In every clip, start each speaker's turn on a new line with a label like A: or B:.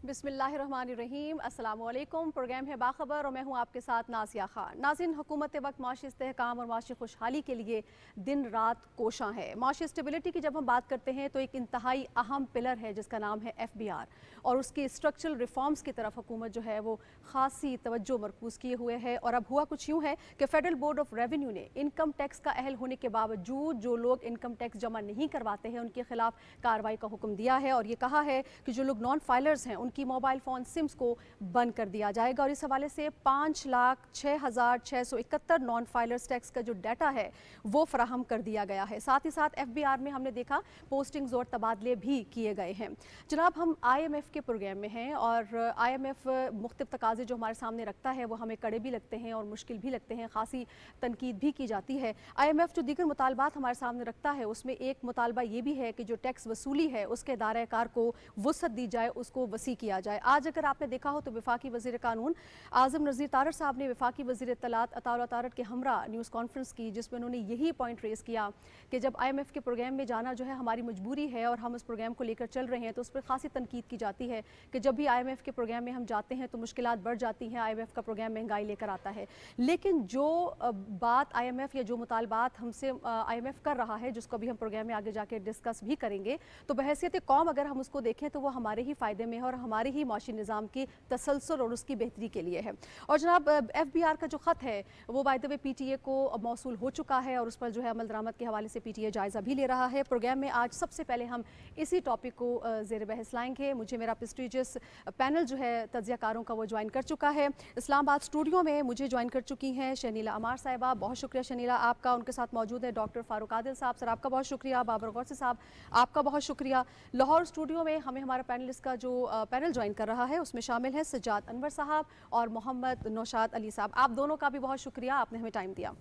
A: बिस्मिल्लाहिर्रहमानिर्रहीम। अस्सलाम वालेकुम। प्रोग्राम है बाखबर और मैं हूं आपके साथ नाज़िया खान। नाज़रीन, हुकूमत वक्त माशी इस्तेहकाम और माशी खुशहाली के लिए दिन रात कोशां है। माशी स्टेबिलिटी की जब हम बात करते हैं तो एक इंतहाई अहम पिलर है जिसका नाम है FBR, और उसकी स्ट्रक्चरल रिफॉर्म्स की तरफ हुकूमत जो है वो खासी तवज्जो मरकूज़ किए हुए है। और अब हुआ कुछ यूँ है कि फेडरल बोर्ड ऑफ रेवेन्यू ने इनकम टैक्स का अहल होने के बावजूद जो लोग इनकम टैक्स जमा नहीं करवाते हैं उनके खिलाफ कार्रवाई का हुक्म दिया है, और ये कहा है कि जो लोग नॉन फाइलर्स हैं उनकी मोबाइल फ़ोन सिम्स को बंद कर दिया जाएगा। और इस हवाले से 5,06,671 नॉन फाइलर्स टैक्स का जो डाटा है वो फराहम कर दिया गया है। साथ ही साथ FBR में हमने देखा पोस्टिंग्स और तबादले भी किए गए हैं। जनाब, हम IMF के प्रोग्राम में हैं और IMF मुख्तलिफ तकाज़े जो हमारे सामने रखता है वो हमें कड़े भी लगते हैं और मुश्किल भी लगते हैं, खासी तनकीद भी की जाती है। IMF जो दीगर मुतालबात हमारे सामने रखता है उसमें एक मुतालबा ये भी है कि जो टैक्स वसूली है उसके दायरे कार को वुसअत दी जाए, उसको वसी किया जाए। आज अगर आपने देखा हो तो वफाकी वज़ीर कानून आज़म नज़ीर तारड़ साहब ने वफाकी वज़ीर इत्तलात अताउल्लाह तारड़ के हमरा न्यूज़ कॉन्फ्रेंस की, जिसमें उन्होंने यही पॉइंट रेज़ किया कि जब IMF के प्रोग्राम में जाना जो है हमारी मजबूरी है और हम उस प्रोग्राम को लेकर चल रहे हैं, तो उस पर खासी तनकीद की जाती है कि जब भी IMF के प्रोग्राम में हम जाते हैं तो मुश्किलात बढ़ जाती हैं। IMF का प्रोग्राम महंगाई लेकर आता है, लेकिन जो बात IMF या जो मुतालबात हमसे IMF कर रहा है, जिसको अभी हम प्रोग्राम में आगे जाके डिस्कस भी करेंगे, तो बहैसियत कौम अगर हम उसको देखें तो वो हमारे ही फ़ायदे में है और हमारे ही माशी निज़ाम की तसलसल और उसकी बेहतरी के लिए है। और जनाब, FBR का जो ख़त है वो बाय द वे PTA को मौसूल हो चुका है और उस पर जो है अमल दरामद के हवाले से PTA जायज़ा भी ले रहा है। प्रोग्राम में आज सबसे पहले हम इसी टॉपिक को ज़ेर बहस लाएंगे। मुझे मेरा प्रेस्टीजियस पैनल जो है तज्ज़ियाकारों का वो ज्वाइन कर चुका है। इस्लामाबाद स्टूडियो में मुझे ज्वाइन कर चुकी हैं शनीला अमार साहिबा, बहुत शुक्रिया शनीला आपका। उनके साथ मौजूद है डॉक्टर फारूक आदिल साहब, सर आपका बहुत शुक्रिया। बाबर गौसे साहब, आपका बहुत शुक्रिया। लाहौर स्टूडियो में हमें हमारा पैनलिस्ट का जो पैनल ज्वाइन कर रहा है उसमें शामिल है सज्जाद अनवर साहब और मोहम्मद नौशाद अली साहब। आप दोनों का भी बहुत शुक्रिया, आपने हमें टाइम दिया।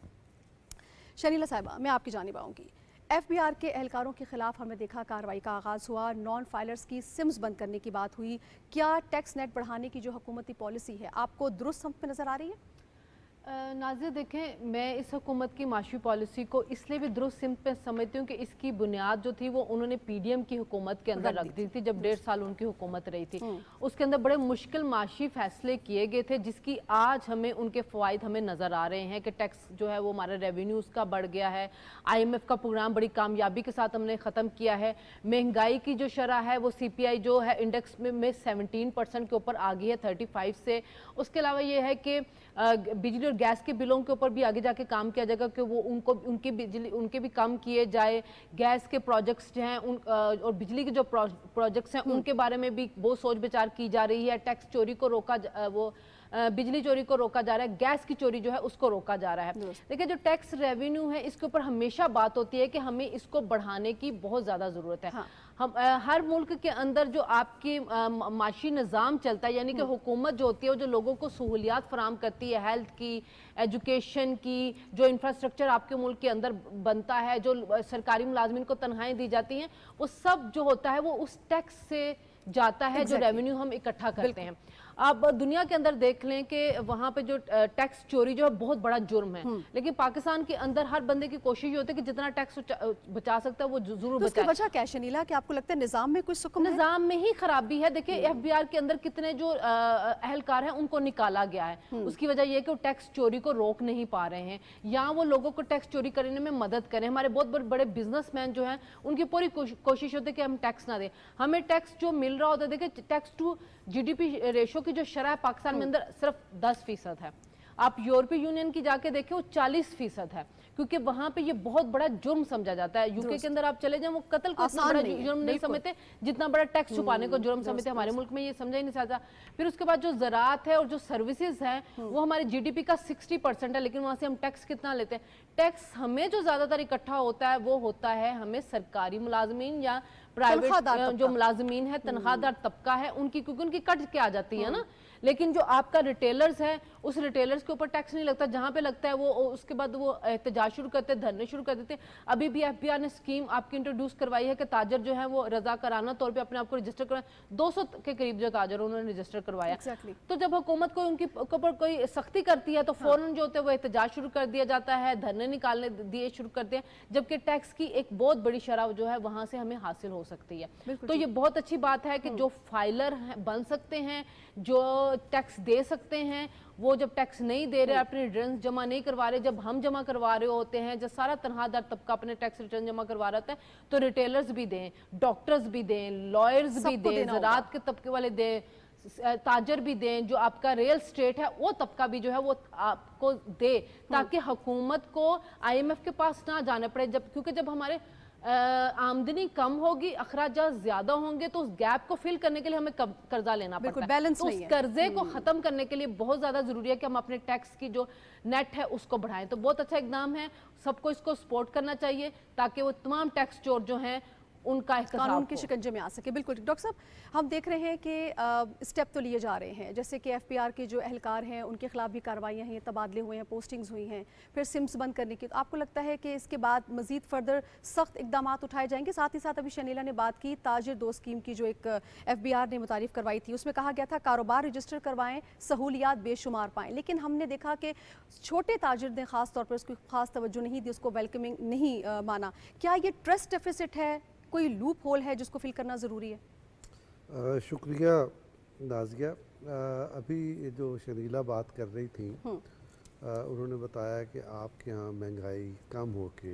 A: शनीला साहिबा, मैं आपकी जानिब आऊँगी। FBR के एहलकारों के खिलाफ हमने देखा कार्रवाई का आगाज़ हुआ, नॉन फाइलर्स की सिम्स बंद करने की बात हुई। क्या टैक्स नेट बढ़ाने की जो हुकूमती पॉलिसी है आपको दुरुस्त समझ में नज़र आ रही है?
B: नाज़िर, देखें, मैं इस हुकूमत की माशी पॉलिसी को इसलिए भी दुरुस्त सिमत पे समझती हूँ कि इसकी बुनियाद जो थी वो उन्होंने PDM की हुकूमत के अंदर रख दी थी जब 1.5 साल उनकी हुकूमत रही थी। उसके अंदर बड़े मुश्किल माशी फैसले किए गए थे जिसकी आज हमें उनके फ़वाइद हमें नज़र आ रहे हैं कि टैक्स जो है वो हमारा रेवेन्यू उसका बढ़ गया है। IMF का प्रोग्राम बड़ी कामयाबी के साथ हमने ख़त्म किया है। महंगाई की जो शरह है वो CPI जो है इंडेक्स में 17% के ऊपर आ गई है 35 से। उसके अलावा ये है कि बिजली और गैस के बिलों के ऊपर भी आगे जाके काम किया जाएगा कि वो उनकी बिजली उनके भी कम किए जाए। गैस के प्रोजेक्ट्स जो हैं और बिजली के जो प्रोजेक्ट्स हैं उनके बारे में भी बहुत सोच विचार की जा रही है। टैक्स चोरी को बिजली चोरी को रोका जा रहा है, गैस की चोरी जो है उसको रोका जा रहा है। देखिए, जो टैक्स रेवेन्यू है इसके ऊपर हमेशा बात होती है कि हमें इसको बढ़ाने की बहुत ज़्यादा ज़रूरत है। हाँ। हम हर मुल्क के अंदर जो आपकी माशी निज़ाम चलता है, यानी कि हुकूमत जो होती है वो जो लोगों को सहूलियात फराम करती है, हेल्थ की, एजुकेशन की, जो इंफ्रास्ट्रक्चर आपके मुल्क के अंदर बनता है, जो सरकारी मुलाजमीन को तनख्वाहें दी जाती हैं, वो सब जो होता है वो उस टैक्स से जाता है जो रेवेन्यू हम इकट्ठा करते हैं। अब दुनिया के अंदर देख लें कि वहाँ पे जो टैक्स चोरी जो है बहुत बड़ा जुर्म है, लेकिन पाकिस्तान के अंदर हर बंदे की कोशिश होती है कि जितना टैक्स बचा सकता है वो जरूर बचाए।
A: वजह क्या है शनीला कि आपको लगता है निजाम में कुछ सुकून है?
B: निजाम में ही खराबी है। देखिए, FBR के अंदर कितने जो अहलकार हैं उनको निकाला गया है। उसकी वजह यह है कि वो टैक्स चोरी को रोक नहीं पा रहे हैं या वो लोगों को टैक्स चोरी करने में मदद करें। हमारे बहुत बड़े बड़े बिजनेसमैन जो हैं उनकी पूरी कोशिश होती है कि हम टैक्स ना दें, हमें टैक्स जो मिल रहा होता है। देखिए, टैक्स टू GDP रेशो की जो शरह पाकिस्तान में अंदर सिर्फ 10% है। आप यूरोपीय यूनियन की जाके देखें वो 40% है, क्योंकि वहां पे ये बहुत बड़ा जुर्म समझा जाता है। UK के अंदर आप चले जाएं वो कत्ल को इतना बड़ा जुर्म नहीं समझते जितना बड़ा टैक्स छुपाने को जुर्म समझते। हमारे मुल्क में ये समझा ही नहीं सकता। फिर उसके बाद जो ज़राअत है और जो सर्विसेज हैं वो हमारे GDP का 60% है, लेकिन वहां से हम टैक्स कितना लेते हैं? टैक्स हमें जो ज्यादातर इकट्ठा होता है वो होता है हमें सरकारी मुलाजमीन या प्राइवेट जो मुलाजमीन है, तनख्वाहदार तबका है उनकी, क्योंकि उनकी कट के आ जाती है ना। लेकिन जो आपका रिटेलर्स है उस रिटेलर्स के ऊपर टैक्स नहीं लगता, जहां पे लगता है वो उसके बाद वो एहतजाज शुरू करते हैं, धरने शुरू कर देते हैं। अभी भी एफबीआर ने स्कीम आपकी इंट्रोड्यूस करवाई है कि ताजर जो है वो रजाकाराना तौर पे अपने आप को रजिस्टर करवाए। 200 के करीब जो ताजर उन्होंने रजिस्टर करवाया। तो जब हुकूमत को उनके ऊपर कोई सख्ती करती है तो फौरन जो होते हैं वो एहतजाज शुरू कर दिया जाता है, धरने निकालने दिए शुरू करते हैं, जबकि टैक्स की एक बहुत बड़ी शरह जो है वहां से हमें हासिल हो सकती है। तो ये बहुत अच्छी बात है कि जो फाइलर बन सकते हैं, जो टैक्स दे सकते हैं, वो जब टैक्स नहीं दे रहे, अपने रिटर्न जमा नहीं करवा रहे, जब हम जमा करवा रहे होते हैं, जब सारा तनख्वाहदार तबका अपने टैक्स रिटर्न जमा करवा रहा होता है, तो रिटेलर्स भी दें, डॉक्टर्स भी दें, लॉयर्स भी दें, ज़राअत के तबके वाले दें, ताजर भी दें, जो आपका रियल स्टेट है वो तबका भी जो है वो आपको दे, ताकि हुकूमत को IMF के पास ना जाना पड़े। क्योंकि जब हमारे आमदनी कम होगी, अखराजात ज्यादा होंगे, तो उस गैप को फिल करने के लिए हमें कर्जा लेना पड़ता है। बैलेंस तो उस कर्जे को खत्म करने के लिए बहुत ज्यादा जरूरी है कि हम अपने टैक्स की जो नेट है उसको बढ़ाएं। तो बहुत अच्छा इकदाम है, सबको इसको सपोर्ट करना चाहिए ताकि वो तमाम टैक्स चोर जो हैं उनका कानून के शिकंजे में आ सके। बिल्कुल डॉक्टर साहब, हम देख रहे हैं कि स्टेप तो लिए जा रहे हैं, जैसे कि FBR के जो एहलकार हैं उनके खिलाफ भी कार्रवाइयाँ हैं, तबादले हुए हैं, पोस्टिंग्स हुई हैं, फिर सिम्स बंद करने की। तो आपको लगता है कि इसके बाद मजीद फर्दर सख्त इकदाम उठाए जाएंगे? साथ ही साथ अभी शनीला ने बात की ताजिर 2 स्कीम की, जो एक FBR ने मुतारिफ करवाई थी, उसमें कहा गया था कारोबार रजिस्टर करवाएं, सहूलियात बेशुमार पाएँ। लेकिन हमने देखा कि छोटे ताजिर ने खास तौर पर उसको खास तवज्जो नहीं दी, उसको वेलकमिंग नहीं माना। क्या ये ट्रस्ट डेफिसिट है, कोई लूप होल है जिसको फिल करना ज़रूरी है?
C: शुक्रिया नाज़िया। अभी जो शनीला बात कर रही थी, उन्होंने बताया कि आपके यहाँ महंगाई कम हो के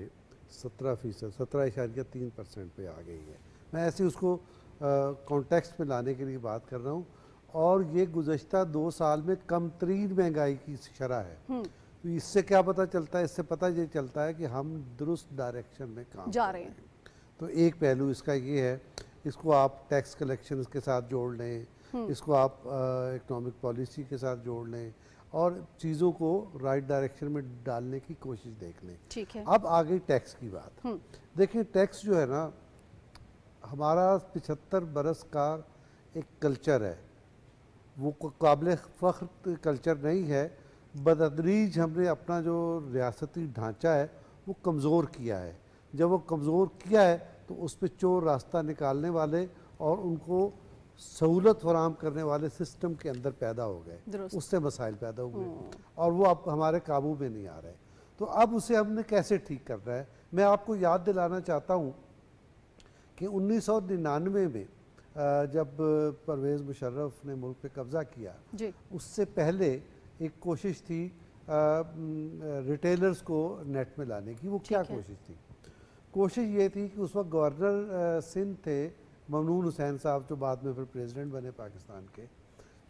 C: 17%, 17.3% पे आ गई है। मैं ऐसे उसको कॉन्टेक्स्ट में लाने के लिए बात कर रहा हूँ, और ये गुज़श्ता 2 साल में कम तरीन महंगाई की शरह है। तो इससे क्या पता चलता है? इससे पता ये चलता है कि हम दुरुस्त डायरेक्शन में काम जा रहे हैं। तो एक पहलू इसका ये है, इसको आप टैक्स कलेक्शन के साथ जोड़ लें, इसको आप इकोनॉमिक पॉलिसी के साथ जोड़ लें, और चीज़ों को राइट डायरेक्शन में डालने की कोशिश देख लें।
A: ठीक है।
C: अब आ गई टैक्स की बात। देखिए, टैक्स जो है ना, हमारा 75 बरस का एक कल्चर है, वो काबिल फ़ख्र कल्चर नहीं है। बतदरीज हमने अपना जो रियासती ढांचा है वो कमज़ोर किया है। जब वो कमज़ोर किया है तो उस पर चोर रास्ता निकालने वाले और उनको सहूलत फराहम करने वाले सिस्टम के अंदर पैदा हो गए, उससे मसाइल पैदा हुए, और वो अब हमारे काबू में नहीं आ रहे। तो अब उसे हमने कैसे ठीक करना है? मैं आपको याद दिलाना चाहता हूँ कि 1999 में जब परवेज़ मुशर्रफ ने मुल्क पे कब्ज़ा किया, उससे पहले एक कोशिश थी रिटेलर्स को नेट में लाने की। वो क्या कोशिश थी? कोशिश ये थी कि उस वक्त गवर्नर सिंध थे ममनून हुसैन साहब, जो बाद में फिर प्रेसिडेंट बने पाकिस्तान के।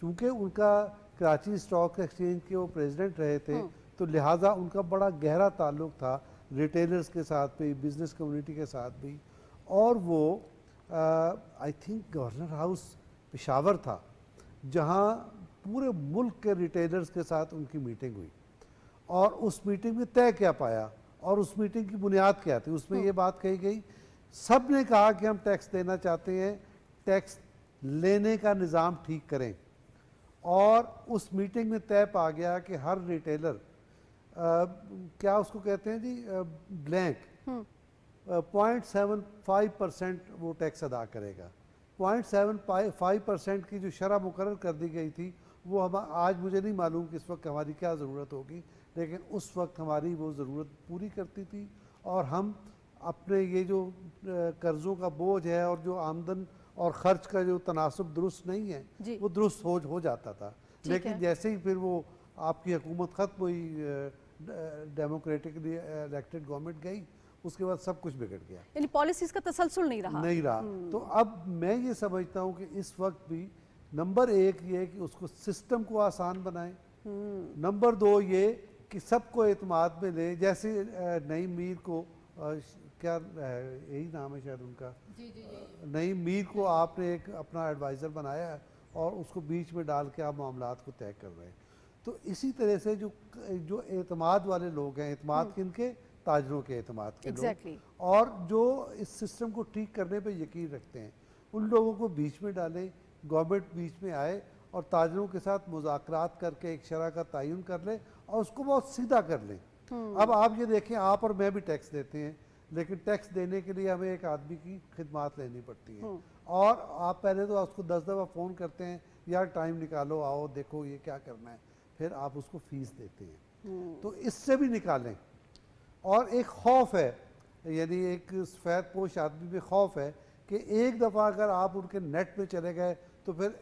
C: चूँकि उनका कराची स्टॉक एक्सचेंज के वो प्रेसिडेंट रहे थे, तो लिहाजा उनका बड़ा गहरा ताल्लुक़ था रिटेलर्स के साथ भी, बिज़नेस कम्युनिटी के साथ भी। और वो I think governor house Peshawar था, जहाँ पूरे मुल्क के रिटेलर्स के साथ उनकी मीटिंग हुई, और उस मीटिंग में तय क्या पाया, और उस मीटिंग की बुनियाद क्या थी? उसमें ये बात कही गई, सब ने कहा कि हम टैक्स देना चाहते हैं, टैक्स लेने का निज़ाम ठीक करें। और उस मीटिंग में तय पा गया कि हर रिटेलर क्या उसको कहते हैं जी, ब्लैंक 0.75% वो टैक्स अदा करेगा। 0.75% की जो शरह मुकर्रर कर दी गई थी, वो हम आज मुझे नहीं मालूम कि इस वक्त हमारी क्या ज़रूरत होगी, लेकिन उस वक्त हमारी वो ज़रूरत पूरी करती थी। और हम अपने ये जो कर्ज़ों का बोझ है और जो आमदन और ख़र्च का जो तनासब दुरुस्त नहीं है, वो दुरुस्त हो जाता था। लेकिन जैसे ही फिर वो आपकी हुकूमत ख़त्म हुई, डेमोक्रेटिकली इलेक्टेड गवर्नमेंट गई, उसके बाद सब कुछ बिगड़ गया,
A: यानी पॉलिसीज़ का तसलसल नहीं रहा।
C: तो अब मैं ये समझता हूँ कि इस वक्त भी नंबर 1 ये कि उसको सिस्टम को आसान बनाएं, नंबर 2 ये कि सबको एतमाद में ले। जैसे नईम मीर को क्या यही नाम है शायद उनका, नईम मीर को आपने एक अपना एडवाइज़र बनाया है और उसको बीच में डाल के आप मामलात को तय कर रहे हैं। तो इसी तरह से जो एतमाद वाले लोग हैं, एतमाद किनके? ताजरों के एतमाद के लोग, और जो इस सिस्टम को ठीक करने पे यकीन रखते हैं, उन लोगों को बीच में डालें, गवर्नमेंट बीच में आए और ताजरों के साथ मुज़ाकरात करके एक शरह का तयन कर लें और उसको बहुत सीधा कर लें। अब आप ये देखें, आप और मैं भी टैक्स देते हैं, लेकिन टैक्स देने के लिए हमें एक आदमी की खिदमत लेनी पड़ती है और आप पहले तो उसको 10 दफ़ा फ़ोन करते हैं, यार टाइम निकालो, आओ देखो ये क्या करना है, फिर आप उसको फ़ीस देते हैं। तो इससे भी निकालें। और एक खौफ है, यानी एक सफ़ेद पोश आदमी में खौफ है कि एक दफ़ा अगर आप उनके नेट पे चले गए तो फिर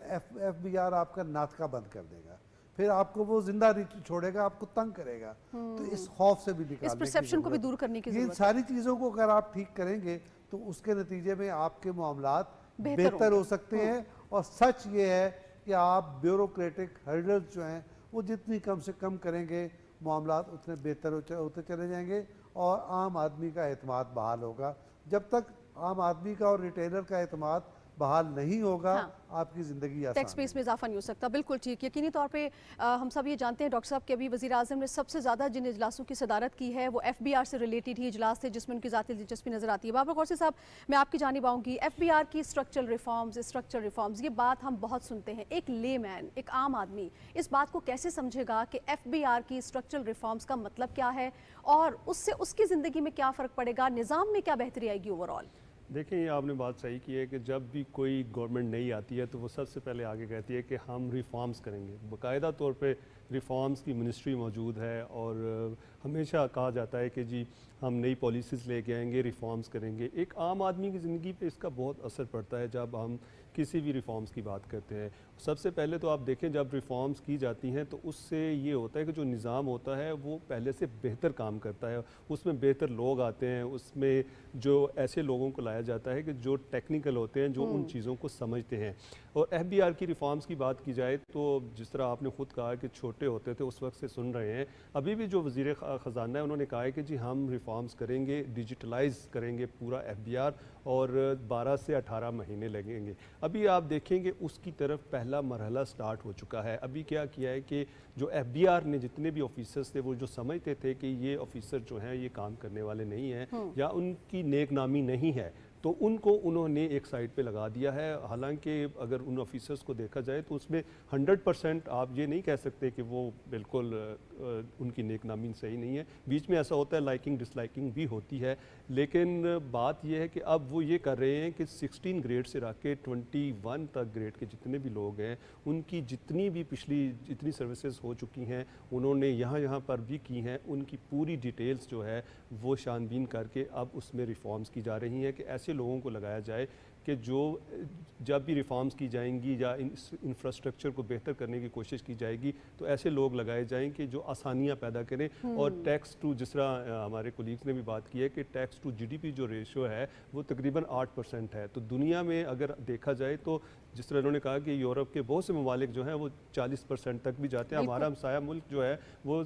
C: FBI आपका नाटका बंद कर देगा, फिर आपको वो जिंदा नहीं छोड़ेगा, आपको तंग करेगा। तो इस खौफ से भी निकालने
A: इस परसेप्शन को भी दूर करने की
C: इन
A: जरूरत है।
C: सारी चीज़ों को अगर आप ठीक करेंगे तो उसके नतीजे में आपके मामलात बेहतर हो सकते हैं। और सच ये है कि आप ब्यूरोक्रेटिक हर्डल्स जो हैं वो जितनी कम से कम करेंगे, मामलात उतने बेहतर होते चले जाएंगे और आम आदमी का एतमाद बहाल होगा। जब तक आम आदमी का और रिटेलर का एतमाद बहाल नहीं होगा, आपकी ज़िंदगी आसान
A: टैक्स बेस में इजाफा नहीं हो सकता। बिल्कुल ठीक, यकीनी तौर पे हम सब ये जानते हैं डॉक्टर साहब कि अभी वज़ीर आज़म ने सबसे ज़्यादा जिन इजलासों की सदारत की है वो FBR से रिलेटेड ही इजलास थे जिसमें उनकी ज़ाती दिलचस्पी नज़र आती है। बाबर गौसे साहब, मैं आपकी जानिब आऊँगी। FBR की स्ट्रक्चरल रिफॉर्म्स, ये बात हम बहुत सुनते हैं। एक लेमैन, एक आम आदमी इस बात को कैसे समझेगा कि FBR की स्ट्रक्चरल रिफॉर्म्स का मतलब क्या है और उससे उसकी ज़िंदगी में क्या फ़र्क पड़ेगा, निज़ाम में क्या बेहतरी आएगी ओवरऑल?
D: देखिए, ये आपने बात सही की है कि जब भी कोई गवर्नमेंट नई आती है तो वो सबसे पहले आगे कहती है कि हम रिफॉर्म्स करेंगे। बाकायदा तौर पे रिफॉर्म्स की मिनिस्ट्री मौजूद है और हमेशा कहा जाता है कि जी हम नई पॉलिसीज़ लेके आएंगे, रिफॉर्म्स करेंगे। एक आम आदमी की ज़िंदगी पे इसका बहुत असर पड़ता है जब हम किसी भी रिफॉर्म्स की बात करते हैं। सबसे पहले तो आप देखें, जब रिफॉर्म्स की जाती हैं तो उससे ये होता है कि जो निज़ाम होता है वो पहले से बेहतर काम करता है, उसमें बेहतर लोग आते हैं, उसमें जो ऐसे लोगों को लाया जाता है कि जो टेक्निकल होते हैं, जो उन चीज़ों को समझते हैं। और FBR की रिफॉर्म्स की बात की जाए तो जिस तरह आपने ख़ुद कहा कि छोटे होते थे उस वक्त से सुन रहे हैं, अभी भी जो वज़ीर ख़जाना है उन्होंने कहा है कि जी हम रिफॉर्म्स करेंगे, डिजिटलाइज करेंगे पूरा FBR और 12 से 18 महीने लगेंगे। अभी आप देखेंगे उसकी तरफ पहला मरहला स्टार्ट हो चुका है। अभी क्या किया है कि जो FBR ने जितने भी ऑफिसर्स थे वो जो समझते थे कि ये ऑफिसर जो हैं ये काम करने वाले नहीं हैं या उनकी नेक नामी नहीं है, तो उनको उन्होंने एक साइड पे लगा दिया है। हालांकि अगर उन ऑफिसर्स को देखा जाए तो उसमें 100% आप ये नहीं कह सकते कि वो बिल्कुल उनकी नेक नामी सही नहीं है। बीच में ऐसा होता है, लाइकिंग डिसलाइकिंग भी होती है, लेकिन बात यह है कि अब वो ये कर रहे हैं कि 16 ग्रेड से रख के 21 तक ग्रेड के जितने भी लोग हैं उनकी जितनी भी पिछली जितनी सर्विसेज हो चुकी हैं उन्होंने यहाँ पर भी की हैं, उनकी पूरी डिटेल्स जो है वो छानबीन करके अब उसमें रिफॉर्म्स की जा रही हैं कि ऐसे लोगों को लगाया जाए कि जो जब भी रिफॉर्म्स की जाएंगी या इंफ्रास्ट्रक्चर को बेहतर करने की कोशिश की जाएगी तो ऐसे लोग लगाए जाएं कि जो आसानियां पैदा करें। और टैक्स टू, जिस तरह हमारे कोलीग्स ने भी बात की है कि टैक्स टू GDP जो रेशो है वो तकरीबन 8% है। तो दुनिया में अगर देखा जाए तो जिस तरह उन्होंने कहा कि यूरोप के बहुत से ममालिक जो हैं वो 40% तक भी जाते हैं। हमारा हमसाया मुल्क जो है वो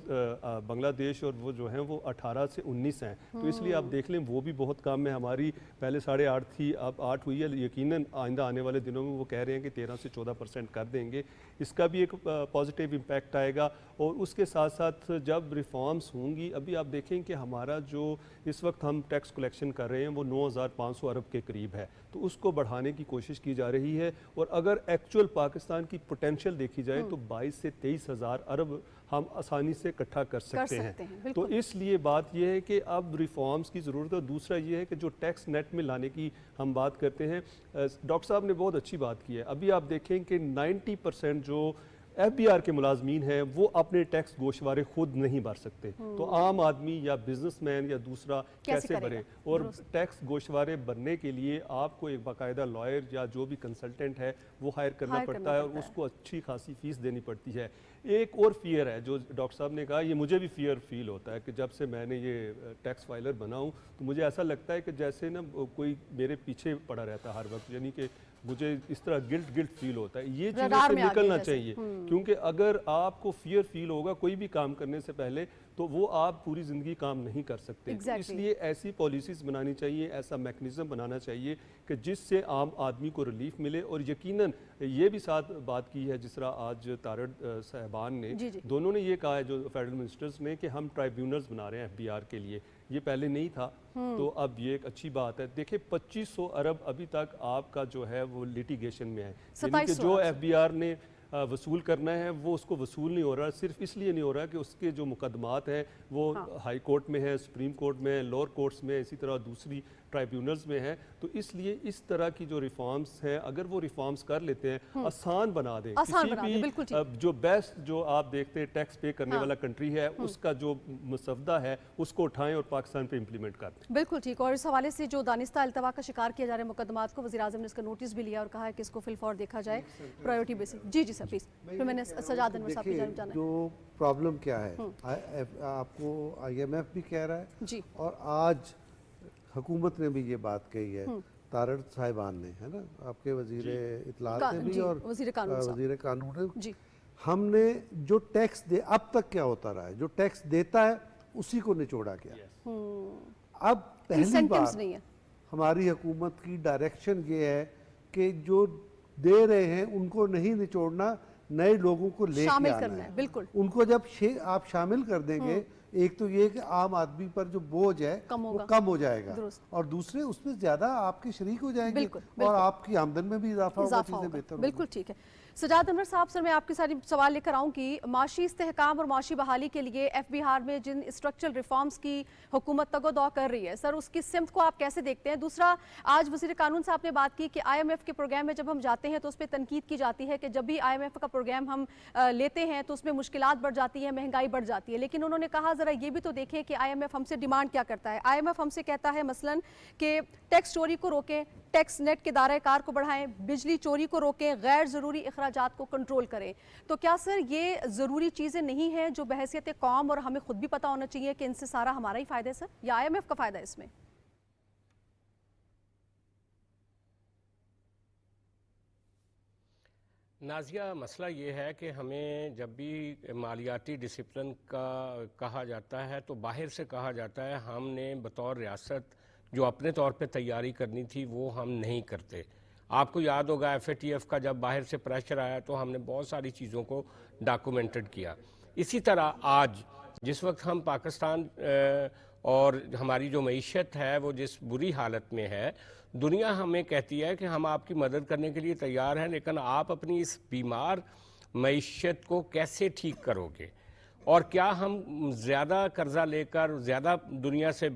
D: बांग्लादेश और वो जो हैं वो 18 से 19 हैं। तो इसलिए आप देख लें वो भी बहुत कम है। हमारी पहले 8.5 थी, अब 8 हुई है। यकीनन आइंदा आने वाले दिनों में वो कह रहे हैं कि 13 से 14% कर देंगे। इसका भी एक पॉजिटिव इम्पैक्ट आएगा। और उसके साथ साथ जब रिफॉर्म्स होंगी, अभी आप देखें कि हमारा जो इस वक्त हम टैक्स कलेक्शन कर रहे हैं वो 9,500 अरब के करीब है, तो उसको बढ़ाने की कोशिश की जा रही है। और अगर एक्चुअल पाकिस्तान की पोटेंशियल देखी जाए तो 22 से 23 हज़ार अरब हम आसानी से इकट्ठा कर सकते हैं। तो इसलिए बात यह है कि अब रिफॉर्म्स की ज़रूरत है। दूसरा ये है कि जो टैक्स नेट में लाने की हम बात करते हैं, डॉक्टर साहब ने बहुत अच्छी बात की है। अभी आप देखें कि 90% जो FBR के मुलाजमीन हैं वो अपने टैक्स गोशवारे खुद नहीं भर सकते, तो आम आदमी या बिजनेसमैन या दूसरा कैसे भरे। और टैक्स गोशवारे भरने के लिए आपको एक बाकायदा लॉयर या जो भी कंसल्टेंट है वो हायर करना पड़ता है और उसको अच्छी खासी फीस देनी पड़ती है। एक और फियर है जो डॉक्टर साहब ने कहा, ये मुझे भी फियर फील होता है कि जब से मैंने ये टैक्स फाइलर बना हूँ तो मुझे ऐसा लगता है कि जैसे ना कोई मेरे पीछे पड़ा रहता है हर वक्त, यानी कि मुझे इस तरह गिल्ट फील होता है। ये चीज़ों से निकलना चाहिए, क्योंकि अगर आपको फियर फील होगा कोई भी काम करने से पहले तो वो आप पूरी ज़िंदगी काम नहीं कर सकते। इसलिए ऐसी पॉलिसीज़ बनानी चाहिए, ऐसा मैकेनिज़्म बनाना चाहिए कि जिससे आम आदमी को रिलीफ मिले। और यकीनन ये भी साथ बात की है जिस तरह आज तारड़ साहबान ने, दोनों ने ये कहा है जो फेडरल मिनिस्टर्स ने, कि हम ट्राइब्यूनल्स बना रहे हैं FBR के लिए। ये पहले नहीं था, तो अब ये एक अच्छी बात है। देखिए 2500 अरब अभी तक आपका जो है वो लिटिगेशन में है, यानी कि जो FBR ने वसूल करना है वो उसको वसूल नहीं हो रहा, सिर्फ इसलिए नहीं हो रहा कि उसके जो मुकदमात हैं वो हाई कोर्ट में है, सुप्रीम कोर्ट में है, लोअर कोर्ट्स में, इसी तरह दूसरी ट्राइब्यूनल्स में है। तो इसलिए इस तरह की जो रिफॉर्म्स हैं, अगर वो रिफॉर्म्स कर लेते हैं, आसान बना दें, किसी भी जो बेस्ट जो आप देखते हैं टैक्स पे करने वाला कंट्री है उसका जो मसवदा है उसको उठाएं और पाकिस्तान पे इम्प्लीमेंट कर दें।
A: बिल्कुल ठीक। और इस हवाले से जो दानिस्ता अल्तवा का शिकार किया जा रहे मुकदमात को वज़ीर आज़म ने इसका नोटिस भी लिया और कहा है कि इसको फिल फॉर देखा जाए प्रायोरिटी बेसिस। जी जी सर प्लीज। फिर मैंने सजाद अनवर साहब की जानब जाना है।
C: जो प्रॉब्लम क्या है, आपको IMF भी कह रहा है
A: जी,
C: और आज हुकूमत ने भी ये बात कही है, तारड़ साहिबान ने, है ना, आपके वजीर इत्तलात ने भी और वजीर कानून ने,
A: जी,
C: हमने जो टैक्स दे, अब तक क्या होता रहा है, जो टैक्स देता है उसी को निचोड़ा गया। अब पहली बार
A: नहीं है।
C: हमारी हुकूमत की डायरेक्शन ये है कि जो दे रहे हैं उनको नहीं निचोड़ना, नए लोगों को लेके आना है।
A: बिल्कुल।
C: उनको जब आप शामिल कर देंगे, एक तो ये कि आम आदमी पर जो बोझ है वो कम हो जाएगा और दूसरे उसमें ज्यादा आपके शरीक हो जाएंगे और आपकी आमदन में भी इजाफा होगा, चीजें बेहतर।
A: बिल्कुल ठीक है। सजाद अनवर साहब, सर मैं आपके साथ सवाल लेकर आऊँगी। माशी इस्तेहकाम और माशी बहाली के लिए FBR में जिन स्ट्रक्चरल रिफॉर्म्स की हुकूमत तगोदौ कर रही है, सर उसकी सिमत को आप कैसे देखते हैं? दूसरा, आज वज़ीर कानून साहब ने बात की कि IMF के प्रोग्राम में जब हम जाते हैं तो उस पर तनकीद की जाती है कि जब भी IMF का प्रोग्राम हम लेते हैं तो उसमें मुश्किलात बढ़ जाती है, महंगाई बढ़ जाती है। लेकिन उन्होंने कहा ज़रा ये भी तो देखें कि IMF हमसे डिमांड क्या करता है। IMF हमसे कहता है मसलन कि टैक्स चोरी को रोकें, टैक्स नेट के दायरे कार को बढ़ाएं, बिजली चोरी को रोकें, गैर ज़रूरी अखराजात को कंट्रोल करें। तो क्या सर ये ज़रूरी चीज़ें नहीं हैं जो बहैसियत कौम और हमें खुद भी पता होना चाहिए कि इनसे सारा हमारा ही फ़ायदा है सर, या IMF का फ़ायदा है इसमें?
E: नाज़िया, मसला ये है कि हमें जब भी मालियाती डिसिप्लिन का कहा जाता है तो बाहर से कहा जाता है, हमने बतौर रियासत जो अपने तौर पे तैयारी करनी थी वो हम नहीं करते। आपको याद होगा FATF का जब बाहर से प्रेशर आया तो हमने बहुत सारी चीज़ों को डॉक्यूमेंटेड किया। इसी तरह आज जिस वक्त हम पाकिस्तान और हमारी जो मईशत है वो जिस बुरी हालत में है, दुनिया हमें कहती है कि हम आपकी मदद करने के लिए तैयार हैं, लेकिन आप अपनी इस बीमार मईशत को कैसे ठीक करोगे? और क्या हम ज़्यादा कर्जा लेकर, ज़्यादा दुनिया से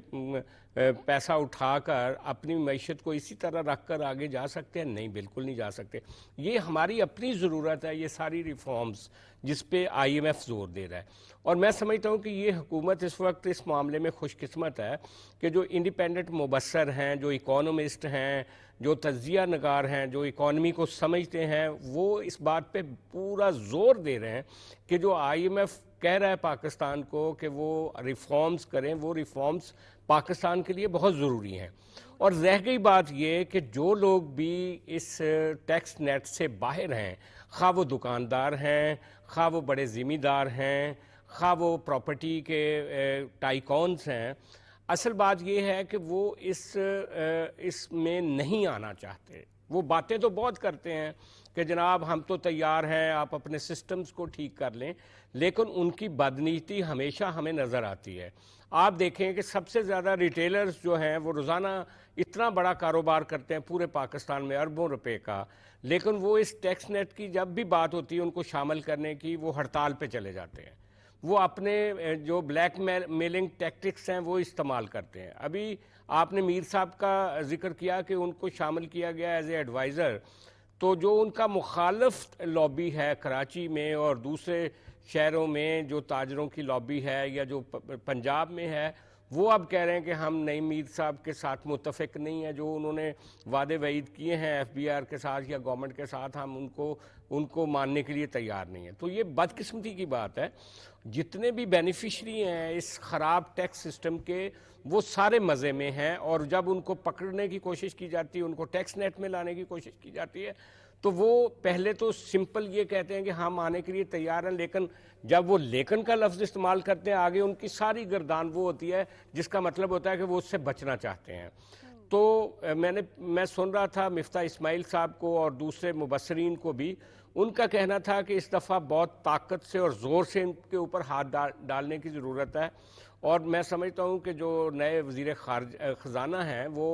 E: पैसा उठाकर अपनी मईशत को इसी तरह रख कर आगे जा सकते हैं? नहीं, बिल्कुल नहीं जा सकते। ये हमारी अपनी ज़रूरत है, ये सारी रिफॉर्म्स जिस पे IMF ज़ोर दे रहा है। और मैं समझता हूँ कि ये हुकूमत इस वक्त इस मामले में खुशकिस्मत है कि जो इंडिपेंडेंट मुबस्सर हैं, जो इकोनॉमिस्ट हैं, जो तज्जिया नगार हैं, जो इकॉनमी को समझते हैं, वो इस बात पे पूरा ज़ोर दे रहे हैं कि जो IMF कह रहा है पाकिस्तान को कि वो रिफॉर्म्स करें, वो रिफॉर्म्स पाकिस्तान के लिए बहुत ज़रूरी हैं। और रह गई बात ये कि जो लोग भी इस टैक्स नेट से बाहर हैं, खा वो दुकानदार हैं, खा वो बड़े ज़िम्मेदार हैं, खा वो प्रॉपर्टी के टाइकॉन्स हैं, असल बात ये है कि वो इसमें नहीं आना चाहते। वो बातें तो बहुत करते हैं कि जनाब हम तो तैयार हैं, आप अपने सिस्टम्स को ठीक कर लें, लेकिन उनकी बदनीति हमेशा हमें नज़र आती है। आप देखें कि सबसे ज़्यादा रिटेलर्स जो हैं वो रोज़ाना इतना बड़ा कारोबार करते हैं पूरे पाकिस्तान में अरबों रुपए का, लेकिन वो इस टैक्स नेट की जब भी बात होती है उनको शामिल करने की, वो हड़ताल पे चले जाते हैं। वो अपने जो ब्लैक मेलिंग टैक्टिक्स हैं वो इस्तेमाल करते हैं। अभी आपने मीर साहब का जिक्र किया कि उनको शामिल किया गया एज ए एडवाइज़र, तो जो उनका मुखालिफ लॉबी है कराची में और दूसरे शहरों में जो ताजरों की लॉबी है या जो पंजाब में है, वो अब कह रहे हैं कि हम नईम मीर साहब के साथ मुत्तफिक नहीं है, जो उन्होंने वादे वईद किए हैं FBR के साथ या गवर्नमेंट के साथ, हम उनको मानने के लिए तैयार नहीं है। तो ये बदकिस्मती की बात है। जितने भी बेनिफिशरी हैं इस ख़राब टैक्स सिस्टम के, वो सारे मज़े में हैं, और जब उनको पकड़ने की कोशिश की जाती है, उनको टैक्स नेट में लाने की कोशिश की जाती है, तो वो पहले तो सिंपल ये कहते हैं कि हम आने के लिए तैयार हैं, लेकिन जब वो लेकिन का लफ्ज़ इस्तेमाल करते हैं आगे उनकी सारी गर्दान वो होती है जिसका मतलब होता है कि वो उससे बचना चाहते हैं। तो मैं सुन रहा था मिफ्ता इस्माइल साहब को और दूसरे मुबस्सरीन को भी, उनका कहना था कि इस दफ़ा बहुत ताकत से और ज़ोर से इनके ऊपर हाथ डालने की ज़रूरत है। और मैं समझता हूँ कि जो नए वज़ीर ख़जाना हैं वो